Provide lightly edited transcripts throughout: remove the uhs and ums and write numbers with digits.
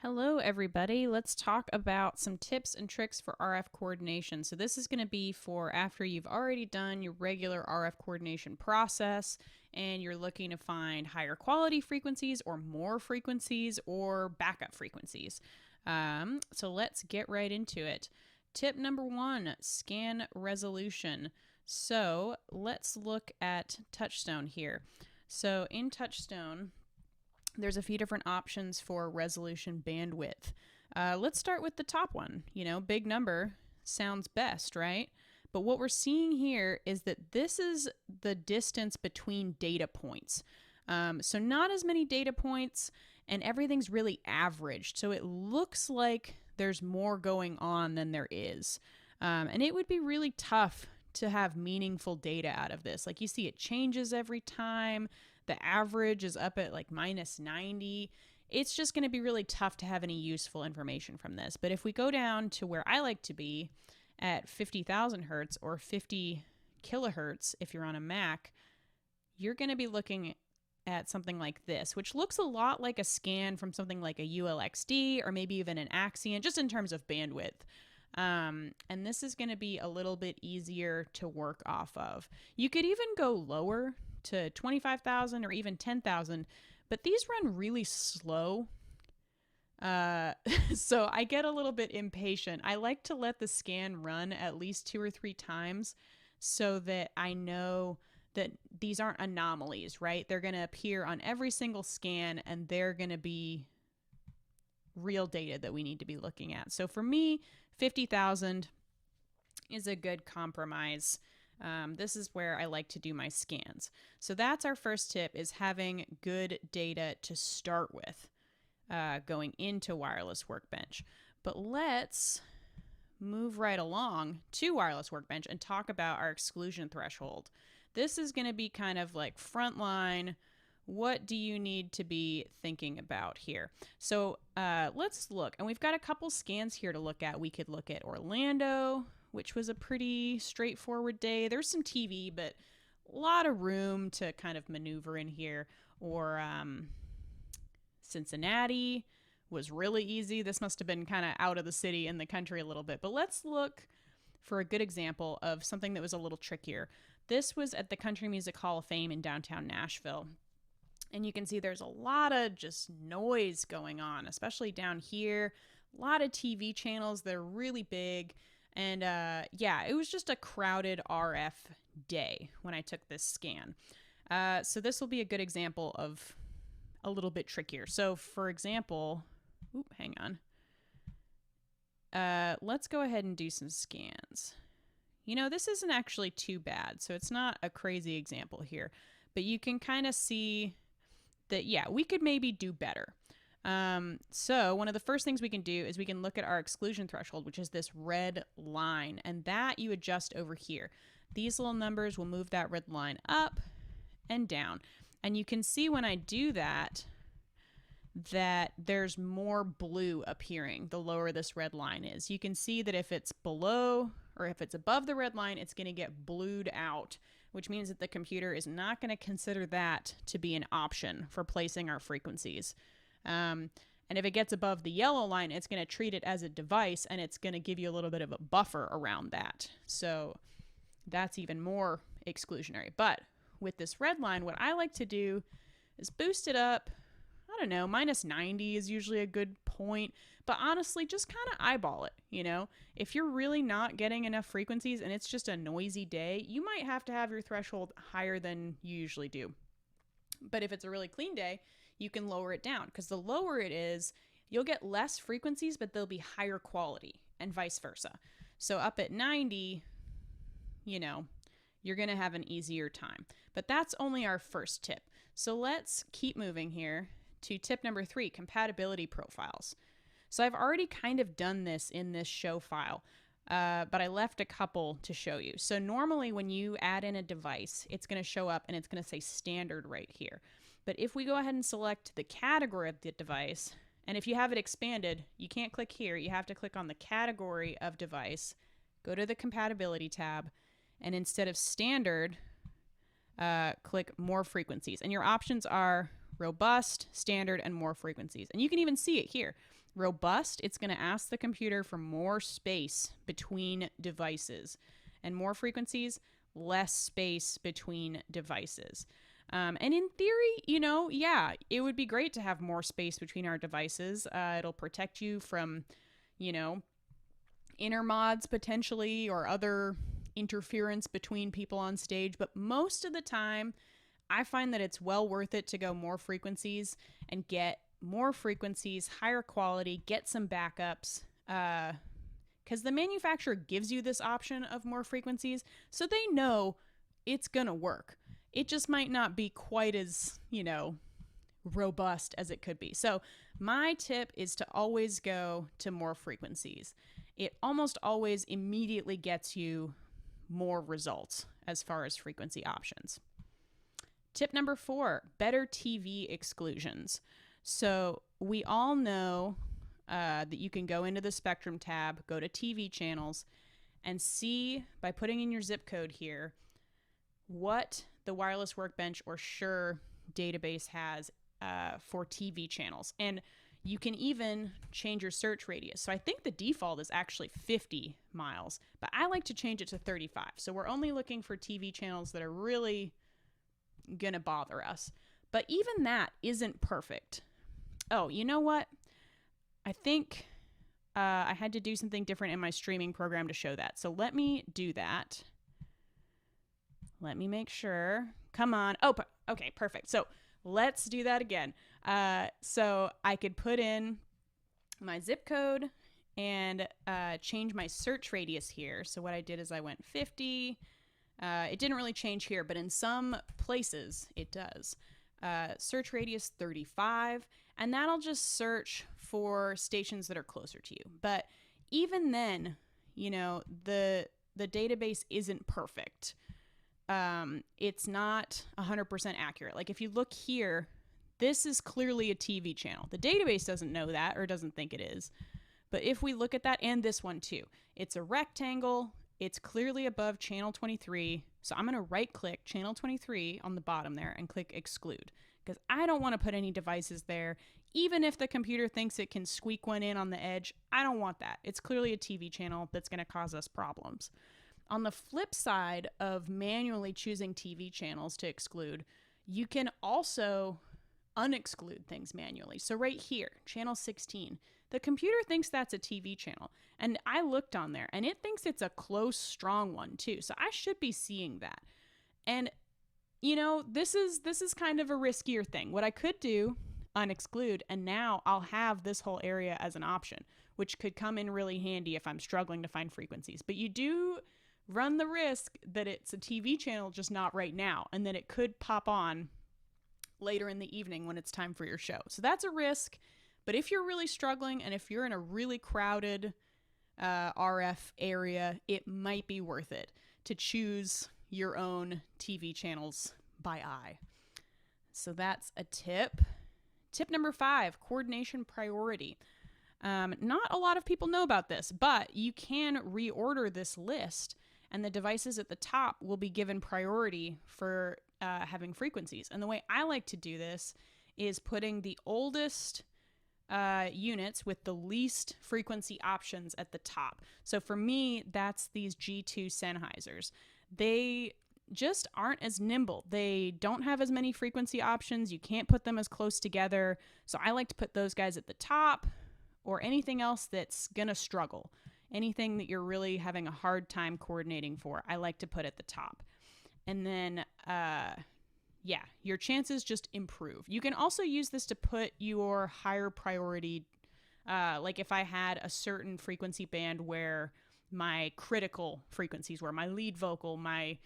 Hello, everybody. Let's talk about some tips and tricks for RF coordination. So, this is going to be for after you've already done your regular RF coordination process and you're looking to find higher quality frequencies or more frequencies or backup frequencies. So, let's get right into it. Tip number one, scan resolution. So, let's look at Touchstone here. So, in Touchstone, there's a few different options for resolution bandwidth. Let's start with the top one. Big number sounds best, right? But what we're seeing here is that this is the distance between data points. So not as many data points, and everything's really averaged. So it looks like there's more going on than there is. And it would be really tough to have meaningful data out of this. Like you see, it changes every time. The average is up at like minus 90. It's just going to be really tough to have any useful information from this. But if we go down to where I like to be at 50,000 hertz or 50 kilohertz, if you're on a Mac, you're going to be looking at something like this, which looks a lot like a scan from something like a ULXD or maybe even an Axion, just in terms of bandwidth. And this is going to be a little bit easier to work off of. You could even go lower to 25,000 or even 10,000, but these run really slow. So I get a little bit impatient. I like to let the scan run at least 2 or 3 times so that I know that these aren't anomalies, right? They're going to appear on every single scan and they're going to be real data that we need to be looking at. So for me, 50,000 is a good compromise. This is where I like to do my scans. So that's our first tip, is having good data to start with going into Wireless Workbench. But let's move right along to Wireless Workbench and talk about our exclusion threshold. This is going to be kind of like frontline. What do you need to be thinking about here? So let's look. And we've got a couple scans here to look at. We could look at Orlando, which was a pretty straightforward day. There's some TV, but a lot of room to kind of maneuver in here. Or Cincinnati was really easy. This must have been kind of out of the city in the country a little bit. But let's look for a good example of something that was a little trickier. This was at the Country Music Hall of Fame in downtown Nashville. And you can see there's a lot of just noise going on, especially down here. A lot of TV channels. They're really big. And it was just a crowded RF day when I took this scan. So this will be a good example of a little bit trickier. So for example, hang on. Let's go ahead and do some scans. This isn't actually too bad. So it's not a crazy example here. But you can kind of see that, we could maybe do better. So one of the first things we can do is we can look at our exclusion threshold, which is this red line, and that you adjust over here. These little numbers will move that red line up and down. And you can see when I do that there's more blue appearing the lower this red line is. You can see that if it's below or if it's above the red line, it's going to get blued out, which means that the computer is not going to consider that to be an option for placing our frequencies. And if it gets above the yellow line, it's going to treat it as a device, and it's going to give you a little bit of a buffer around that. So that's even more exclusionary. But with this red line, what I like to do is boost it up. I don't know, minus 90 is usually a good point. But honestly, just kind of eyeball it, If you're really not getting enough frequencies and it's just a noisy day, you might have to have your threshold higher than you usually do. But if it's a really clean day, you can lower it down, because the lower it is, you'll get less frequencies, but they'll be higher quality, and vice versa. So up at 90, you're going to have an easier time. But that's only our first tip. So let's keep moving here to tip number 3, compatibility profiles. So I've already kind of done this in this show file, but I left a couple to show you. So normally when you add in a device, it's going to show up and it's going to say standard right here. But if we go ahead and select the category of the device, and if you have it expanded, you can't click here. You have to click on the category of device, go to the compatibility tab, and instead of standard, click more frequencies. And your options are robust, standard, and more frequencies. And you can even see it here. robust, it's going to ask the computer for more space between devices, and more frequencies, less space between devices. And in theory, yeah, it would be great to have more space between our devices. It'll protect you from, inner mods potentially, or other interference between people on stage. But most of the time, I find that it's well worth it to go more frequencies and get more frequencies, higher quality, get some backups, because the manufacturer gives you this option of more frequencies, so they know it's gonna work. It just might not be quite as, robust as it could be. So my tip is to always go to more frequencies. It almost always immediately gets you more results as far as frequency options. Tip number 4, better TV exclusions. So we all know that you can go into the Spectrum tab, go to TV channels, and see by putting in your zip code here what the Wireless Workbench or Shure database has for TV channels. And you can even change your search radius. So I think the default is actually 50 miles, but I like to change it to 35. So we're only looking for TV channels that are really gonna bother us. But even that isn't perfect. Oh, you know what? I think I had to do something different in my streaming program to show that. So let me do that. Let me make sure. Come on. Oh, okay, perfect. So let's do that again. So I could put in my zip code and change my search radius here. So what I did is I went 50. It didn't really change here, but in some places it does. Search radius 35, and that'll just search for stations that are closer to you. But even then, the database isn't perfect. It's not 100% accurate. Like if you look here, this is clearly a TV channel. The database doesn't know that, or doesn't think it is. But if we look at that, and this one too, it's a rectangle. It's clearly above channel 23. So I'm going to right click channel 23 on the bottom there and click exclude, because I don't want to put any devices there. Even if the computer thinks it can squeak one in on the edge, I don't want that. It's clearly a TV channel that's going to cause us problems. On the flip side of manually choosing TV channels to exclude, you can also unexclude things manually. So right here, channel 16, the computer thinks that's a TV channel. And I looked on there and it thinks it's a close, strong one too. So I should be seeing that. And this is kind of a riskier thing. What I could do, unexclude, and now I'll have this whole area as an option, which could come in really handy if I'm struggling to find frequencies. But you do run the risk that it's a TV channel, just not right now, and that it could pop on later in the evening when it's time for your show. So that's a risk. But if you're really struggling and if you're in a really crowded RF area, it might be worth it to choose your own TV channels by eye. So that's a tip. Tip number 5, coordination priority. Not a lot of people know about this, but you can reorder this list, and the devices at the top will be given priority for having frequencies. And the way I like to do this is putting the oldest units with the least frequency options at the top. So for me, that's these G2 Sennheisers. They just aren't as nimble. They don't have as many frequency options. You can't put them as close together. So I like to put those guys at the top, or anything else that's gonna struggle. Anything that you're really having a hard time coordinating for, I like to put at the top. And then, your chances just improve. You can also use this to put your higher priority, like if I had a certain frequency band where my critical frequencies were, my lead vocal, my,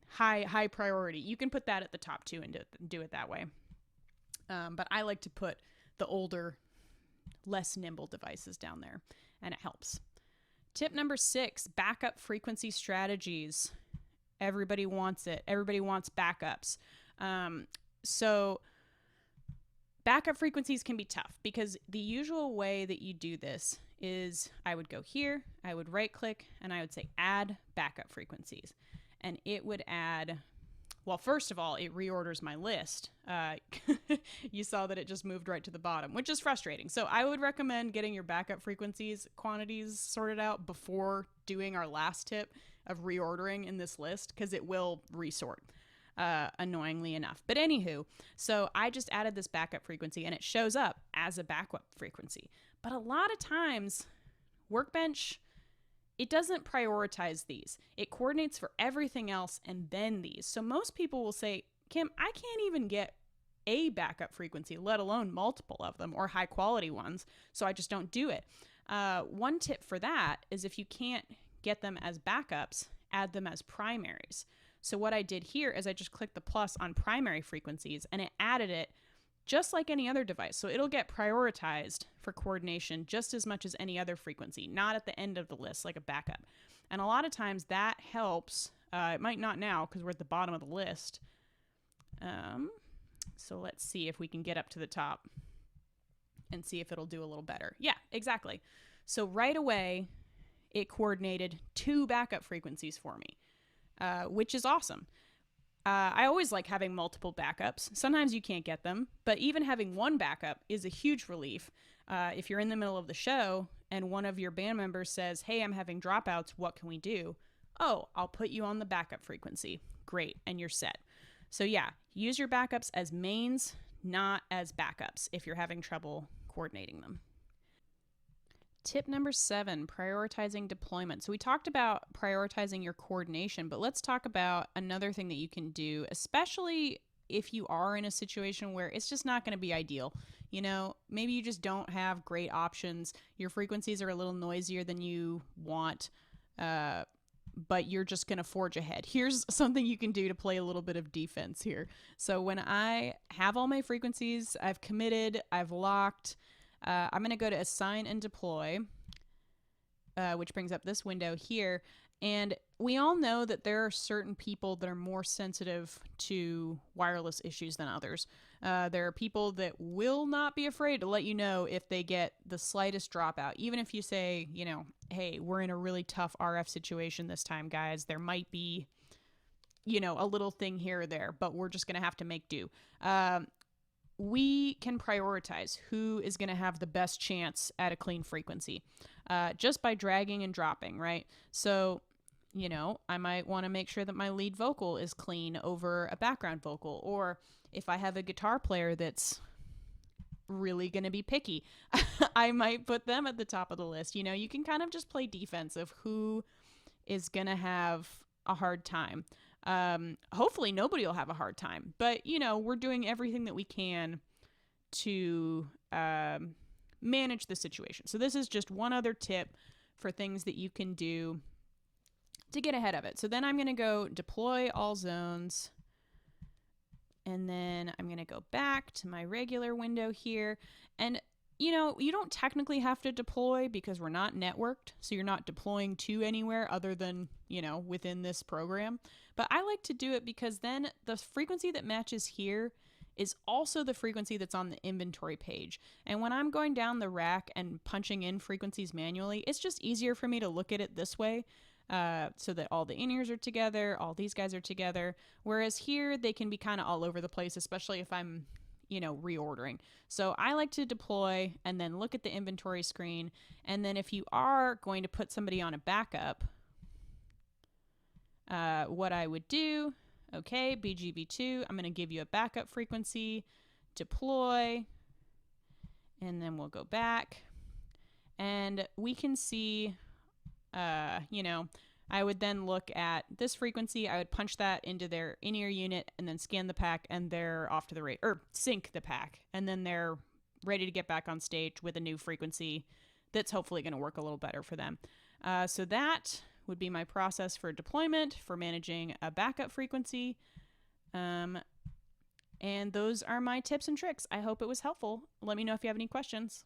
high priority, you can put that at the top too and do it that way. But I like to put the older, less nimble devices down there, and it helps. Tip number 6, backup frequency strategies. Everybody wants it. Everybody wants backups. So backup frequencies can be tough, because the usual way that you do this is I would go here, I would right click, and I would say add backup frequencies. And it would add well, first of all, it reorders my list. You saw that it just moved right to the bottom, which is frustrating. So I would recommend getting your backup frequencies quantities sorted out before doing our last tip of reordering in this list, because it will resort, annoyingly enough. But anywho, so I just added this backup frequency and it shows up as a backup frequency. But a lot of times, Workbench, it doesn't prioritize these. It coordinates for everything else and then these. So most people will say, Kim, I can't even get a backup frequency, let alone multiple of them or high quality ones. So I just don't do it. One tip for that is if you can't get them as backups, add them as primaries. So what I did here is I just clicked the plus on primary frequencies and it added it just like any other device. So it'll get prioritized for coordination just as much as any other frequency, not at the end of the list like a backup. And a lot of times that helps. It might not now because we're at the bottom of the list. So let's see if we can get up to the top and see if it'll do a little better. Yeah, exactly. So right away, it coordinated 2 backup frequencies for me, which is awesome. I always like having multiple backups. Sometimes you can't get them, but even having one backup is a huge relief. If you're in the middle of the show and one of your band members says, hey, I'm having dropouts, what can we do? Oh, I'll put you on the backup frequency. Great, and you're set. So yeah, use your backups as mains, not as backups if you're having trouble coordinating them. Tip number 7, prioritizing deployment. So we talked about prioritizing your coordination, but let's talk about another thing that you can do, especially if you are in a situation where it's just not going to be ideal. You know, maybe you just don't have great options. Your frequencies are a little noisier than you want, but you're just going to forge ahead. Here's something you can do to play a little bit of defense here. So when I have all my frequencies, I've committed, I've locked, I'm going to go to assign and deploy, which brings up this window here. And we all know that there are certain people that are more sensitive to wireless issues than others. There are people that will not be afraid to let you know if they get the slightest dropout. Even if you say, you know, hey, we're in a really tough RF situation this time, guys. There might be, you know, a little thing here or there, but we're just going to have to make do. We can prioritize who is going to have the best chance at a clean frequency just by dragging and dropping, right? So, you know, I might want to make sure that my lead vocal is clean over a background vocal. Or if I have a guitar player that's really going to be picky, I might put them at the top of the list. You know, you can kind of just play defense of who is going to have a hard time. Hopefully nobody will have a hard time, but you know, we're doing everything that we can to manage the situation. So this is just one other tip for things that you can do to get ahead of it. So then I'm going to go deploy all zones, and then I'm going to go back to my regular window here. And you know, you don't technically have to deploy because we're not networked, so you're not deploying to anywhere other than, you know, within this program. But I like to do it because then the frequency that matches here is also the frequency that's on the inventory page. And when I'm going down the rack and punching in frequencies manually, it's just easier for me to look at it this way, so that all the in-ears are together, all these guys are together. Whereas here, they can be kind of all over the place, especially if I'm, you know, reordering. So I like to deploy and then look at the inventory screen. And then if you are going to put somebody on a backup, what I would do, okay, BGV2, I'm going to give you a backup frequency, deploy, and then we'll go back. And we can see, you know, I would then look at this frequency. I would punch that into their in-ear unit and then scan the pack, and they're off to the race, or sync the pack, and then they're ready to get back on stage with a new frequency that's hopefully going to work a little better for them. So that would be my process for deployment, for managing a backup frequency. And those are my tips and tricks. I hope it was helpful. Let me know if you have any questions.